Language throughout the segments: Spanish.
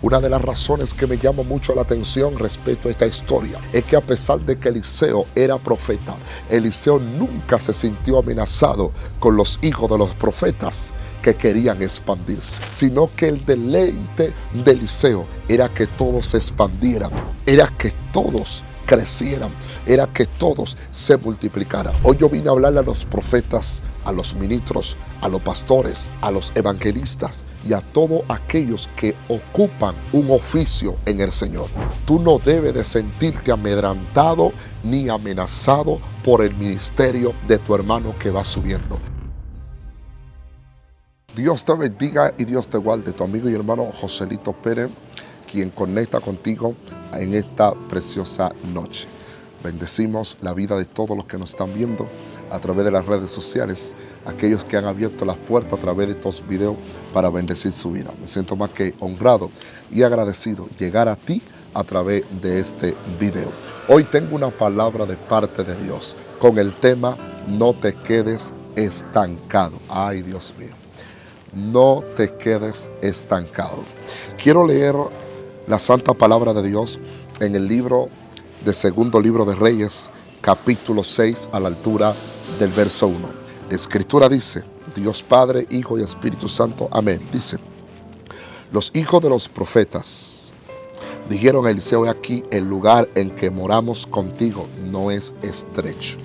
Una de las razones que me llama mucho la atención respecto a esta historia es que a pesar de que Eliseo era profeta, Eliseo nunca se sintió amenazado con los hijos de los profetas que querían expandirse, sino que el deleite de Eliseo era que todos se expandieran, era que todos crecieran, era que todos se multiplicaran. Hoy yo vine a hablarle a los profetas, a los ministros, a los pastores, a los evangelistas y a todos aquellos que ocupan un oficio en el Señor. Tú no debes de sentirte amedrentado ni amenazado por el ministerio de tu hermano que va subiendo. Dios te bendiga y Dios te guarde. Tu amigo y hermano Joselito Pérez, quien conecta contigo en esta preciosa noche. Bendecimos la vida de todos los que nos están viendo a través de las redes sociales, aquellos que han abierto las puertas a través de estos videos para bendecir su vida. Me siento más que honrado y agradecido llegar a ti a través de este video. Hoy tengo una palabra de parte de Dios con el tema no te quedes estancado. Ay, Dios mío. No te quedes estancado. Quiero leer la santa palabra de Dios en el segundo libro de Reyes, capítulo 6, a la altura del verso 1. La escritura dice, Dios Padre, Hijo y Espíritu Santo, amén. Dice, los hijos de los profetas dijeron a Eliseo, he aquí el lugar en que moramos contigo no es estrecho.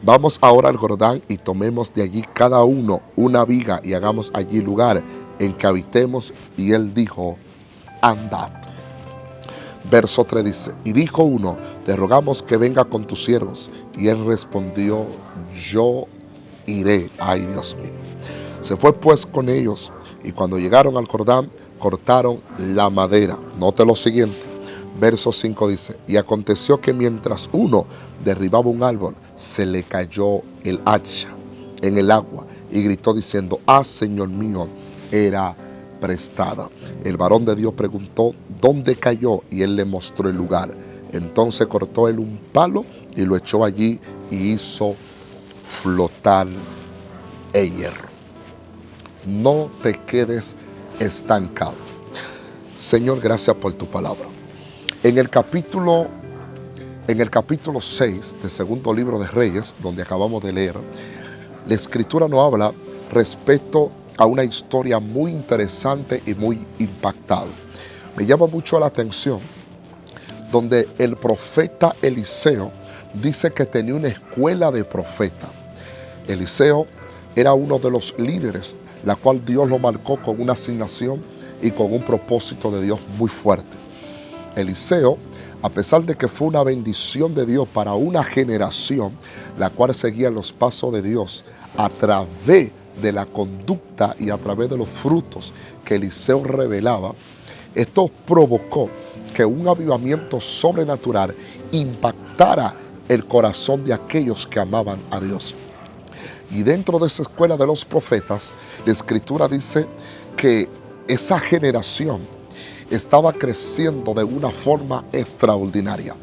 Vamos ahora al Jordán y tomemos de allí cada uno una viga y hagamos allí lugar en que habitemos. Y él dijo, andad. Verso 3 dice, y dijo uno, te rogamos que venga con tus siervos. Y él respondió, yo iré. Ay, Dios mío. Se fue pues con ellos, y cuando llegaron al Jordán, cortaron la madera. Note lo siguiente. Verso 5 dice, y aconteció que mientras uno derribaba un árbol, se le cayó el hacha en el agua y gritó diciendo, Señor mío, era prestada. El varón de Dios preguntó, ¿dónde cayó? Y él le mostró el lugar. Entonces cortó él un palo y lo echó allí y hizo flotar el hierro. No te quedes estancado. Señor, gracias por tu palabra. En el capítulo 6 del segundo libro de Reyes, donde acabamos de leer, la escritura nos habla respecto a una historia muy interesante y muy impactante. Me llama mucho la atención donde el profeta Eliseo dice que tenía una escuela de profetas. Eliseo era uno de los líderes, la cual Dios lo marcó con una asignación y con un propósito de Dios muy fuerte. Eliseo, a pesar de que fue una bendición de Dios para una generación, la cual seguía los pasos de Dios a través de la conducta y a través de los frutos que Eliseo revelaba, esto provocó que un avivamiento sobrenatural impactara el corazón de aquellos que amaban a Dios. Y dentro de esa escuela de los profetas, la escritura dice que esa generación estaba creciendo de una forma extraordinaria.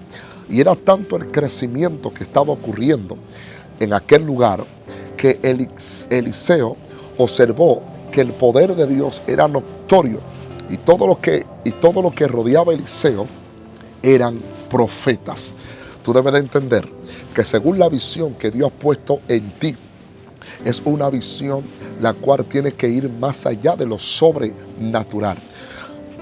Y era tanto el crecimiento que estaba ocurriendo en aquel lugar que Eliseo observó que el poder de Dios era notorio y todo lo que rodeaba a Eliseo eran profetas. Tú debes de entender que según la visión que Dios ha puesto en ti, es una visión la cual tiene que ir más allá de lo sobrenatural.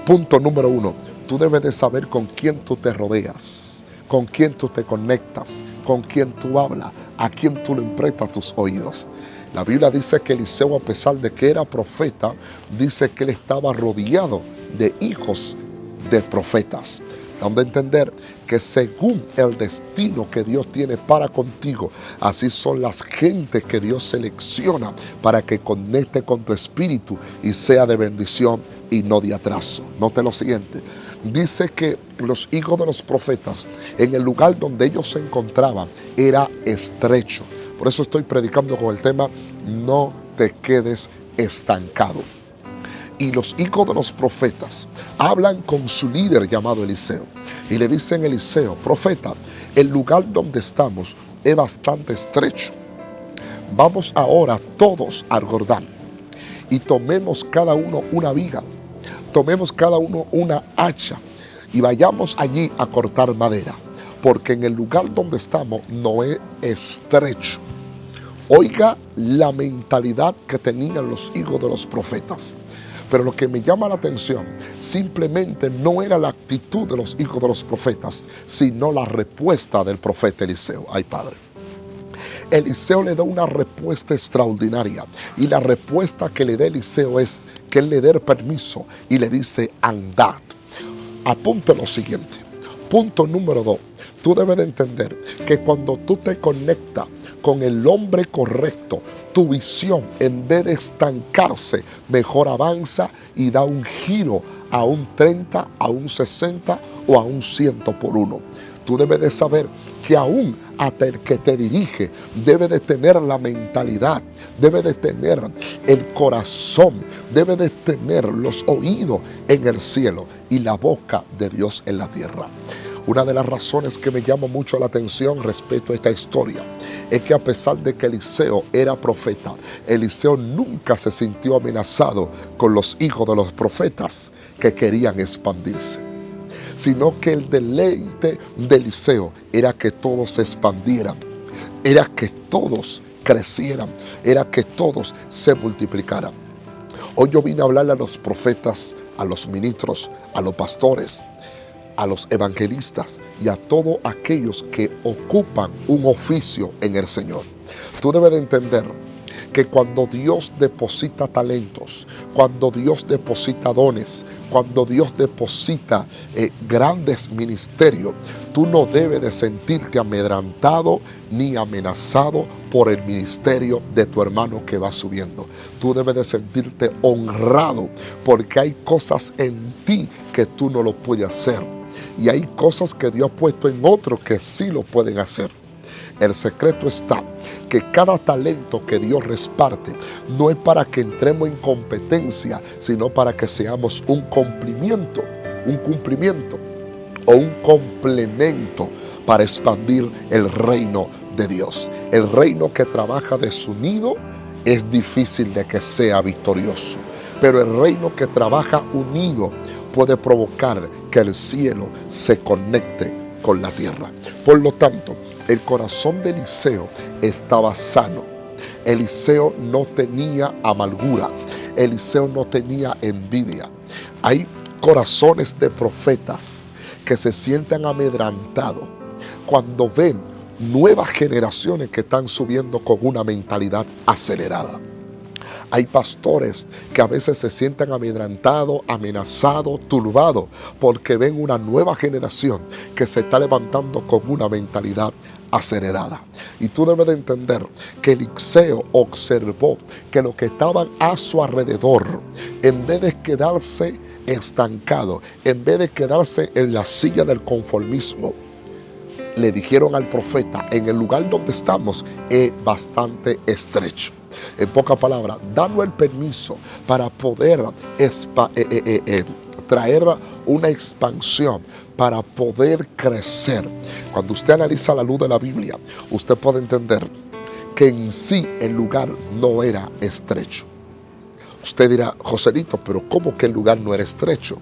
Punto número 1, tú debes de saber con quién tú te rodeas, con quién tú te conectas, con quién tú hablas, a quién tú le prestas tus oídos. La Biblia dice que Eliseo, a pesar de que era profeta, dice que él estaba rodeado de hijos de profetas. Dando a entender que según el destino que Dios tiene para contigo, así son las gentes que Dios selecciona para que conecte con tu espíritu y sea de bendición y no de atraso. Note lo siguiente. Dice que los hijos de los profetas, en el lugar donde ellos se encontraban, era estrecho. Por eso estoy predicando con el tema, no te quedes estancado. Y los hijos de los profetas hablan con su líder llamado Eliseo. Y le dicen a Eliseo, profeta, el lugar donde estamos es bastante estrecho. Vamos ahora todos al Jordán y tomemos cada uno una viga. tomemos cada uno una hacha y vayamos allí a cortar madera, porque en el lugar donde estamos no es estrecho. Oiga la mentalidad que tenían los hijos de los profetas. Pero lo que me llama la atención simplemente no era la actitud de los hijos de los profetas, sino la respuesta del profeta Eliseo. Ay, Padre. Eliseo le da una respuesta extraordinaria, y la respuesta que le da Eliseo es que él le dé el permiso y le dice: andad. Apunte lo siguiente. Punto número 2. Tú debes de entender que cuando tú te conectas con el hombre correcto, tu visión, en vez de estancarse, mejor avanza y da un giro a un 30, a un 60 o a un 100 por uno. Tú debes de saber que aún hasta el que te dirige debe de tener la mentalidad, debe de tener el corazón, debe de tener los oídos en el cielo y la boca de Dios en la tierra. Una de las razones que me llama mucho la atención respecto a esta historia es que, a pesar de que Eliseo era profeta, Eliseo nunca se sintió amenazado con los hijos de los profetas que querían expandirse, sino que el deleite de Eliseo era que todos se expandieran, era que todos crecieran, era que todos se multiplicaran. Hoy yo vine a hablarle a los profetas, a los ministros, a los pastores, a los evangelistas y a todos aquellos que ocupan un oficio en el Señor. Tú debes de entender que cuando Dios deposita talentos, cuando Dios deposita dones, cuando Dios deposita grandes ministerios, tú no debes de sentirte amedrentado ni amenazado por el ministerio de tu hermano que va subiendo. Tú debes de sentirte honrado, porque hay cosas en ti que tú no lo puedes hacer, y hay cosas que Dios ha puesto en otros que sí lo pueden hacer. El secreto está que cada talento que Dios reparte no es para que entremos en competencia, sino para que seamos un cumplimiento o un complemento para expandir el reino de Dios. El reino que trabaja desunido es difícil de que sea victorioso, pero el reino que trabaja unido puede provocar que el cielo se conecte con la tierra. Por lo tanto, el corazón de Eliseo estaba sano. Eliseo no tenía amargura. Eliseo no tenía envidia. Hay corazones de profetas que se sienten amedrentados cuando ven nuevas generaciones que están subiendo con una mentalidad acelerada. Hay pastores que a veces se sienten amedrentados, amenazados, turbados, porque ven una nueva generación que se está levantando con una mentalidad acelerada. Y tú debes de entender que Eliseo observó que los que estaban a su alrededor, en vez de quedarse estancado, en vez de quedarse en la silla del conformismo, le dijeron al profeta: en el lugar donde estamos es bastante estrecho. En pocas palabras, danos el permiso para poder traer una expansión, para poder crecer. Cuando usted analiza la luz de la Biblia, usted puede entender que en sí el lugar no era estrecho. Usted dirá: Joselito, pero ¿cómo que el lugar no era estrecho?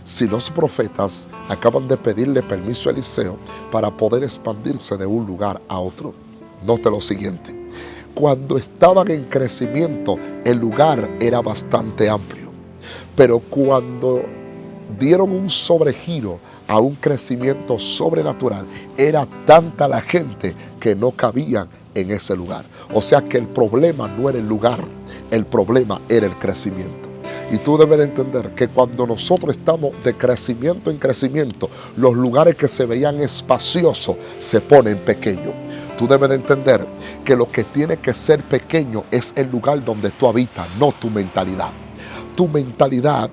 Si los profetas acaban de pedirle permiso a Eliseo para poder expandirse de un lugar a otro. Note lo siguiente: cuando estaban en crecimiento, el lugar era bastante amplio, pero cuando dieron un sobregiro a un crecimiento sobrenatural, era tanta la gente que no cabían en ese lugar. O sea que el problema no era el lugar, el problema era el crecimiento. Y tú debes de entender que cuando nosotros estamos de crecimiento en crecimiento, los lugares que se veían espaciosos se ponen pequeños. Tú debes de entender que lo que tiene que ser pequeño es el lugar donde tú habitas, no tu mentalidad. Tu mentalidad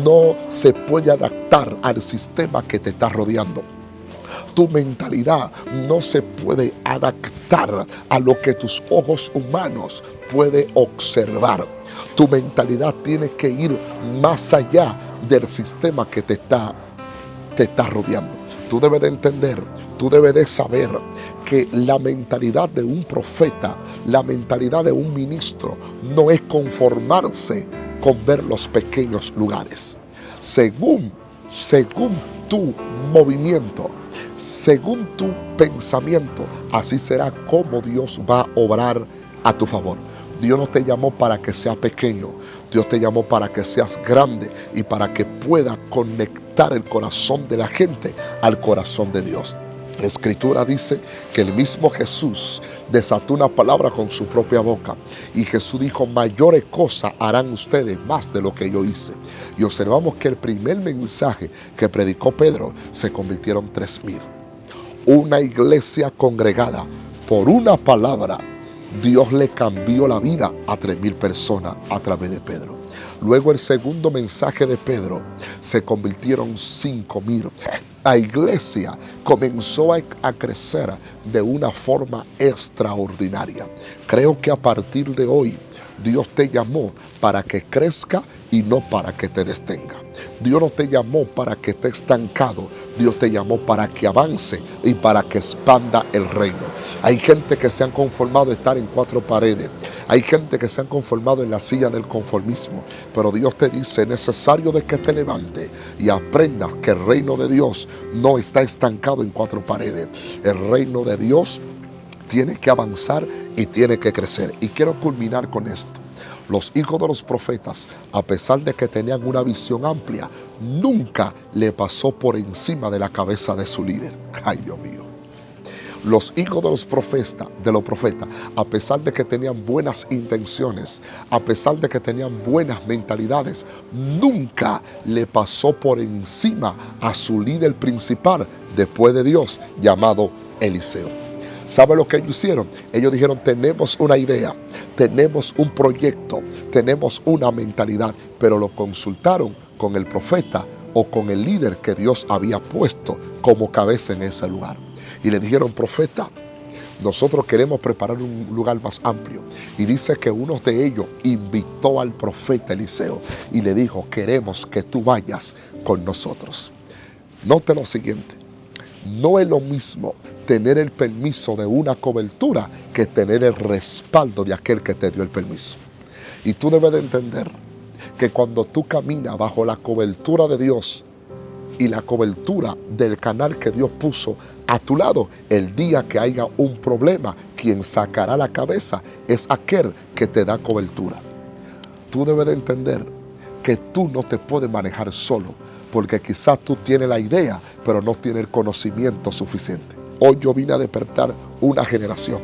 no se puede adaptar al sistema que te está rodeando. Tu mentalidad no se puede adaptar a lo que tus ojos humanos pueden observar. Tu mentalidad tiene que ir más allá del sistema que te está rodeando. Tú debes de entender, tú debes de saber que la mentalidad de un profeta, la mentalidad de un ministro, no es conformarse con ver los pequeños lugares. según tu movimiento, según tu pensamiento, así será como Dios va a obrar a tu favor. Dios no te llamó para que seas pequeño, Dios te llamó para que seas grande y para que pueda conectar el corazón de la gente al corazón de Dios. La Escritura dice que el mismo Jesús desató una palabra con su propia boca y Jesús dijo: mayores cosas harán ustedes más de lo que yo hice. Y observamos que el primer mensaje que predicó Pedro se convirtieron 3,000. Una iglesia congregada por una palabra. Dios le cambió la vida a 3,000 personas a través de Pedro. Luego el segundo mensaje de Pedro se convirtieron 5,000. La iglesia comenzó a crecer de una forma extraordinaria. Creo que a partir de hoy Dios te llamó para que crezca y no para que te detenga. Dios no te llamó para que esté estancado. Dios te llamó para que avance y para que expanda el reino. Hay gente que se han conformado de estar en 4 paredes. Hay gente que se han conformado en la silla del conformismo. Pero Dios te dice: es necesario de que te levantes y aprendas que el reino de Dios no está estancado en 4 paredes. El reino de Dios tiene que avanzar y tiene que crecer. Y quiero culminar con esto. Los hijos de los profetas, a pesar de que tenían una visión amplia, nunca le pasó por encima de la cabeza de su líder. Ay, Dios mío. Los hijos de los profetas, a pesar de que tenían buenas intenciones, a pesar de que tenían buenas mentalidades, nunca le pasó por encima a su líder principal después de Dios, llamado Eliseo. ¿Sabe lo que ellos hicieron? Ellos dijeron: tenemos una idea, tenemos un proyecto, tenemos una mentalidad, pero lo consultaron con el profeta o con el líder que Dios había puesto como cabeza en ese lugar. Y le dijeron: profeta, nosotros queremos preparar un lugar más amplio. Y dice que uno de ellos invitó al profeta Eliseo y le dijo: queremos que tú vayas con nosotros. Note lo siguiente: no es lo mismo tener el permiso de una cobertura que tener el respaldo de aquel que te dio el permiso. Y tú debes de entender que cuando tú caminas bajo la cobertura de Dios y la cobertura del canal que Dios puso a tu lado, el día que haya un problema, quien sacará la cabeza es aquel que te da cobertura. Tú debes de entender que tú no te puedes manejar solo, porque quizás tú tienes la idea, pero no tienes el conocimiento suficiente. Hoy yo vine a despertar una generación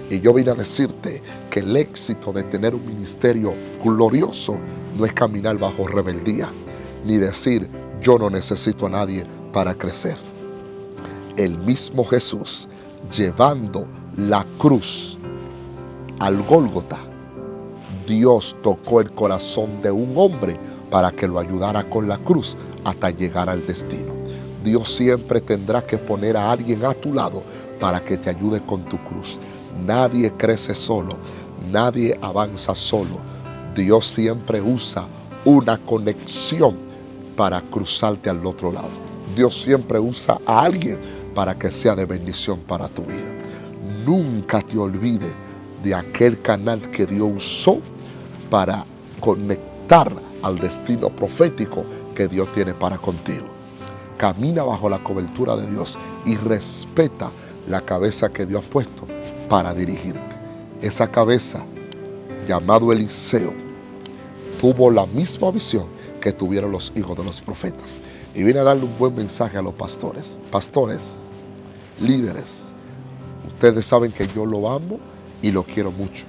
y yo vine a decirte que el éxito de tener un ministerio glorioso no es caminar bajo rebeldía, ni decir: yo no necesito a nadie para crecer. El mismo Jesús, llevando la cruz al Gólgota, Dios tocó el corazón de un hombre para que lo ayudara con la cruz hasta llegar al destino. Dios siempre tendrá que poner a alguien a tu lado para que te ayude con tu cruz. Nadie crece solo, nadie avanza solo. Dios siempre usa una conexión para cruzarte al otro lado. Dios siempre usa a alguien para que sea de bendición para tu vida. Nunca te olvides de aquel canal que Dios usó para conectar al destino profético que Dios tiene para contigo. Camina bajo la cobertura de Dios y respeta la cabeza que Dios ha puesto para dirigirte. Esa cabeza, llamado Eliseo, tuvo la misma visión que tuvieron los hijos de los profetas. Y vine a darle un buen mensaje a los pastores. Pastores, líderes, ustedes saben que yo lo amo y lo quiero mucho.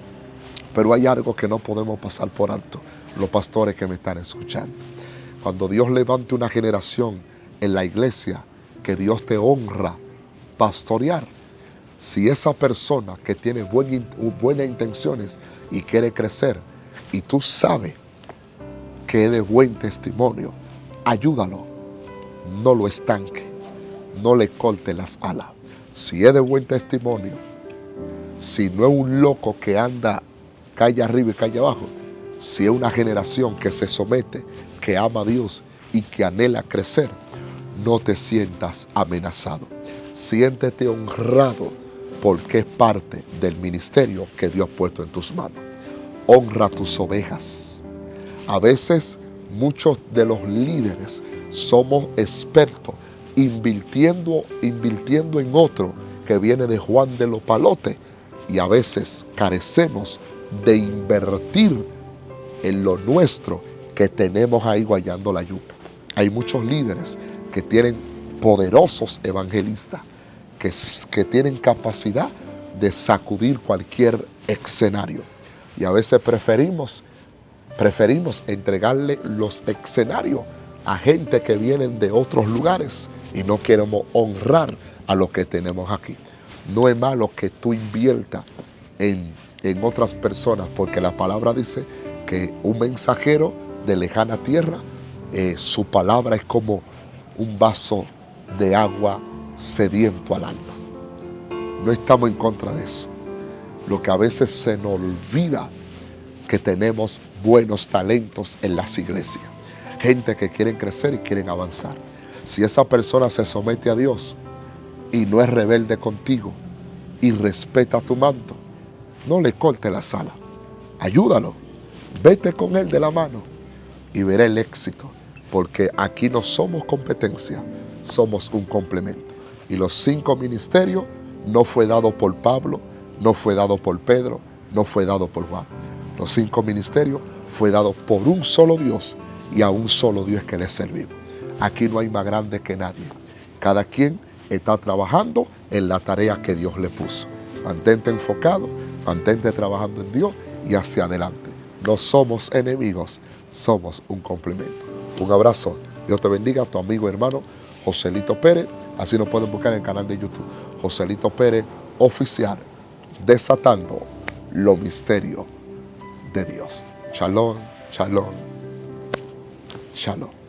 Pero hay algo que no podemos pasar por alto, los pastores que me están escuchando. Cuando Dios levante una generación en la iglesia que Dios te honra pastorear, si esa persona que tiene buenas intenciones y quiere crecer, y tú sabes que es de buen testimonio, ayúdalo, no lo estanque, no le corte las alas. Si es de buen testimonio, si no es un loco que anda calle arriba y calle abajo, si es una generación que se somete, que ama a Dios y que anhela crecer, no te sientas amenazado. Siéntete honrado porque es parte del ministerio que Dios ha puesto en tus manos. Honra tus ovejas. A veces muchos de los líderes somos expertos invirtiendo en otro que viene de Juan de los Palotes, y a veces carecemos de invertir en lo nuestro que tenemos ahí guayando la yuca. Hay muchos líderes que tienen poderosos evangelistas que tienen capacidad de sacudir cualquier escenario, y a veces preferimos entregarle los escenarios a gente que vienen de otros lugares y no queremos honrar a lo que tenemos aquí. No es malo que tú inviertas en otras personas, porque la palabra dice que un mensajero de lejana tierra, su palabra es como un vaso de agua sediento al alma. No estamos en contra de eso. Lo que a veces se nos olvida, que tenemos buenos talentos en las iglesias, gente que quieren crecer y quieren avanzar. Si esa persona se somete a Dios y no es rebelde contigo y respeta tu manto, no le corte la sala, ayúdalo, vete con él de la mano y verá el éxito, porque aquí no somos competencia, somos un complemento. Y los 5 ministerios no fue dado por Pablo, no fue dado por Pedro, no fue dado por Juan. Los 5 ministerios fue dado por un solo Dios, y a un solo Dios que le servimos. Aquí no hay más grande que nadie. Cada quien está trabajando en la tarea que Dios le puso. Mantente enfocado, mantente trabajando en Dios y hacia adelante. No somos enemigos, somos un complemento. Un abrazo. Dios te bendiga. Tu amigo y hermano Joselito Pérez. Así nos pueden buscar en el canal de YouTube. Joselito Pérez Oficial. Desatando los misterios de Dios. Shalom, shalom, shalom.